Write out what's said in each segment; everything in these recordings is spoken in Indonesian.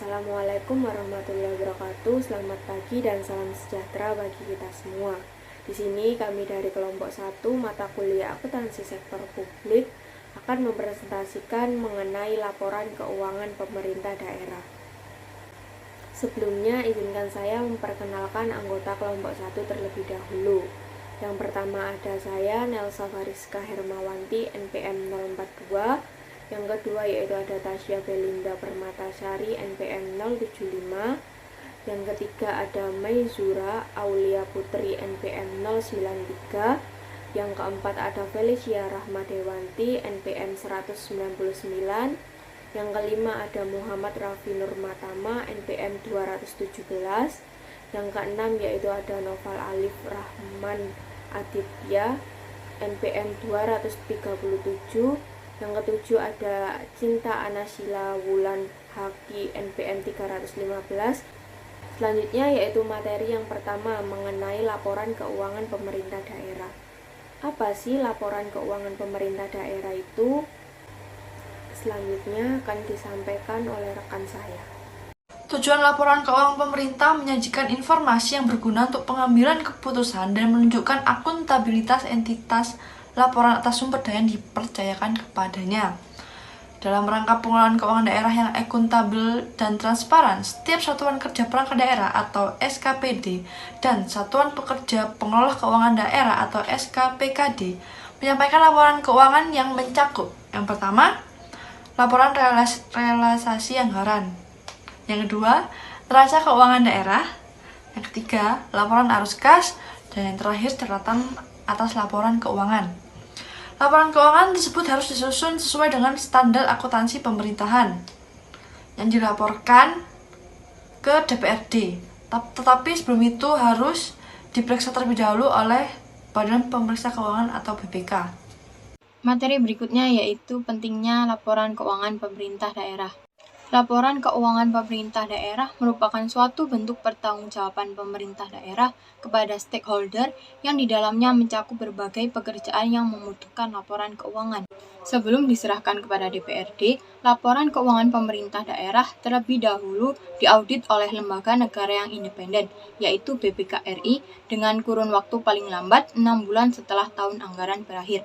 Assalamualaikum warahmatullahi wabarakatuh. Selamat pagi dan salam sejahtera bagi kita semua. Di sini kami dari kelompok 1 mata kuliah akuntansi sektor publik akan mempresentasikan mengenai laporan keuangan pemerintah daerah. Sebelumnya izinkan saya memperkenalkan anggota kelompok 1 terlebih dahulu. Yang pertama ada saya Nelsa Fariska Hermawanti NPM 042. Yang kedua yaitu ada Tasya Belinda Permatasari NPM 075. Yang ketiga ada Maizura Aulia Putri NPM 093. Yang keempat ada Felicia Rahmadewanti NPM 199. Yang kelima ada Muhammad Raffi Nurmatama NPM 217. Yang keenam yaitu ada Noval Alif Rahman Aditya NPM 237. Yang ketujuh ada Cinta Anasila Wulan Haki NPM 315. Selanjutnya yaitu materi yang pertama mengenai laporan keuangan pemerintah daerah. Apa sih laporan keuangan pemerintah daerah itu? Selanjutnya akan disampaikan oleh rekan saya. Tujuan laporan keuangan pemerintah menyajikan informasi yang berguna untuk pengambilan keputusan dan menunjukkan akuntabilitas entitas laporan atas sumber daya yang dipercayakan kepadanya. Dalam rangka pengelolaan keuangan daerah yang akuntabel dan transparan, setiap Satuan Kerja Perangkat Daerah atau SKPD dan Satuan Pekerja Pengelola Keuangan Daerah atau SKPKD menyampaikan laporan keuangan yang mencakup. Yang pertama, laporan realisasi anggaran. Yang kedua, neraca keuangan daerah. Yang ketiga, laporan arus kas. Dan yang terakhir, catatan atas laporan keuangan. Laporan keuangan tersebut harus disusun sesuai dengan standar akuntansi pemerintahan yang dilaporkan ke DPRD. Tetapi sebelum itu harus diperiksa terlebih dahulu oleh Badan Pemeriksa Keuangan atau BPK. Materi berikutnya yaitu pentingnya laporan keuangan pemerintah daerah. Laporan keuangan pemerintah daerah merupakan suatu bentuk pertanggungjawaban pemerintah daerah kepada stakeholder yang di dalamnya mencakup berbagai pekerjaan yang membutuhkan laporan keuangan. Sebelum diserahkan kepada DPRD, laporan keuangan pemerintah daerah terlebih dahulu diaudit oleh lembaga negara yang independen, yaitu BPK RI, dengan kurun waktu paling lambat 6 bulan setelah tahun anggaran berakhir.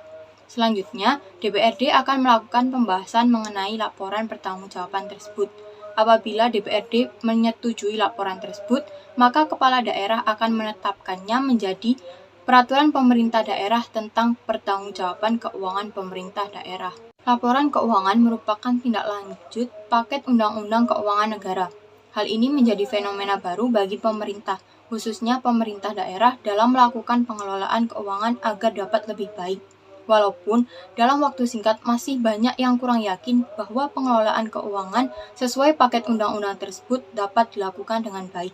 Selanjutnya, DPRD akan melakukan pembahasan mengenai laporan pertanggungjawaban tersebut. Apabila DPRD menyetujui laporan tersebut, maka kepala daerah akan menetapkannya menjadi Peraturan Pemerintah Daerah tentang Pertanggungjawaban Keuangan Pemerintah Daerah. Laporan keuangan merupakan tindak lanjut paket Undang-Undang Keuangan Negara. Hal ini menjadi fenomena baru bagi pemerintah, khususnya pemerintah daerah dalam melakukan pengelolaan keuangan agar dapat lebih baik. Walaupun dalam waktu singkat masih banyak yang kurang yakin bahwa pengelolaan keuangan sesuai paket undang-undang tersebut dapat dilakukan dengan baik.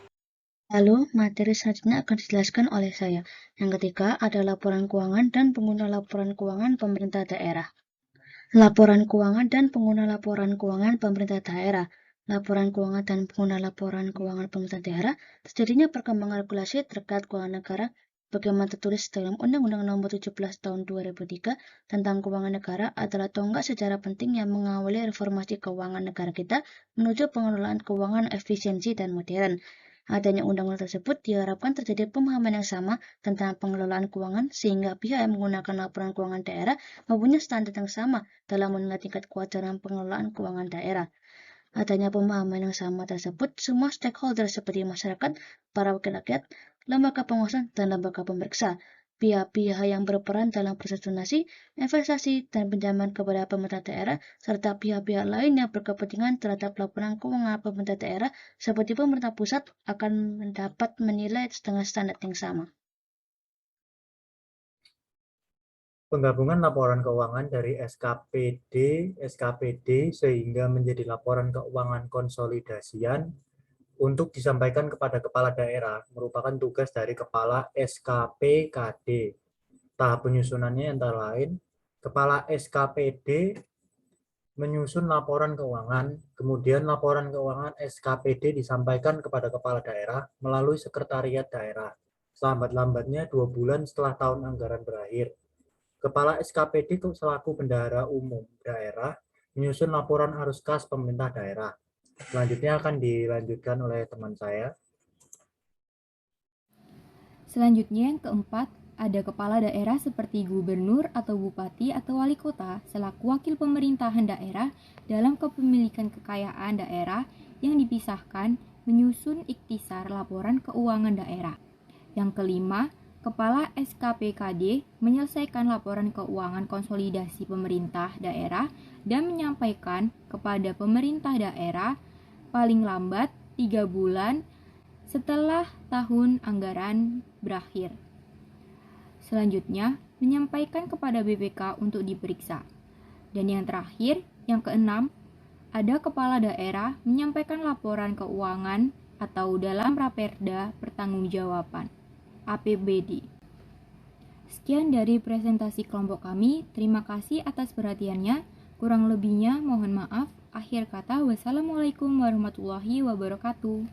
Lalu, materi selanjutnya akan dijelaskan oleh saya. Yang ketiga ada laporan keuangan dan pengguna laporan keuangan pemerintah daerah. Laporan keuangan dan pengguna laporan keuangan pemerintah daerah. Laporan keuangan dan pengguna laporan keuangan pemerintah daerah terjadinya perkembangan regulasi terkait keuangan negara bagaimana tertulis dalam Undang-Undang Nomor 17 Tahun 2003 tentang keuangan negara adalah tonggak sejarah penting yang mengawali reformasi keuangan negara kita menuju pengelolaan keuangan efisiensi dan modern. Adanya undang-undang tersebut diharapkan terjadi pemahaman yang sama tentang pengelolaan keuangan sehingga pihak yang menggunakan laporan keuangan daerah mempunyai standar yang sama dalam menilai tingkat kewajaran pengelolaan keuangan daerah. Adanya pemahaman yang sama tersebut, semua stakeholder seperti masyarakat, para wakil rakyat, lembaga pengawasan, dan lembaga pemeriksa, pihak-pihak yang berperan dalam proses donasi, investasi, dan pinjaman kepada pemerintah daerah, serta pihak-pihak lain yang berkepentingan terhadap laporan keuangan pemerintah daerah seperti pemerintah pusat akan mendapat menilai dengan standar yang sama. Penggabungan laporan keuangan dari SKPD, SKPD sehingga menjadi laporan keuangan konsolidasian untuk disampaikan kepada kepala daerah merupakan tugas dari kepala SKPKD. Tahap penyusunannya antara lain, kepala SKPD menyusun laporan keuangan, kemudian laporan keuangan SKPD disampaikan kepada kepala daerah melalui sekretariat daerah, selambat-lambatnya 2 bulan setelah tahun anggaran berakhir. Kepala SKPD selaku bendahara umum daerah menyusun laporan arus kas pemerintah daerah. Selanjutnya akan dilanjutkan oleh teman saya. Selanjutnya yang keempat, ada kepala daerah seperti gubernur atau bupati atau wali kota selaku wakil pemerintahan daerah dalam kepemilikan kekayaan daerah yang dipisahkan menyusun ikhtisar laporan keuangan daerah. Yang kelima, kepala SKPKD menyelesaikan laporan keuangan konsolidasi pemerintah daerah dan menyampaikan kepada pemerintah daerah paling lambat 3 bulan setelah tahun anggaran berakhir. Selanjutnya, menyampaikan kepada BPK untuk diperiksa. Dan yang terakhir, yang keenam, ada kepala daerah menyampaikan laporan keuangan atau dalam Raperda Pertanggungjawaban APBD. Sekian dari presentasi kelompok kami. Terima kasih atas perhatiannya. Kurang lebihnya mohon maaf. Akhir kata, wassalamualaikum warahmatullahi wabarakatuh.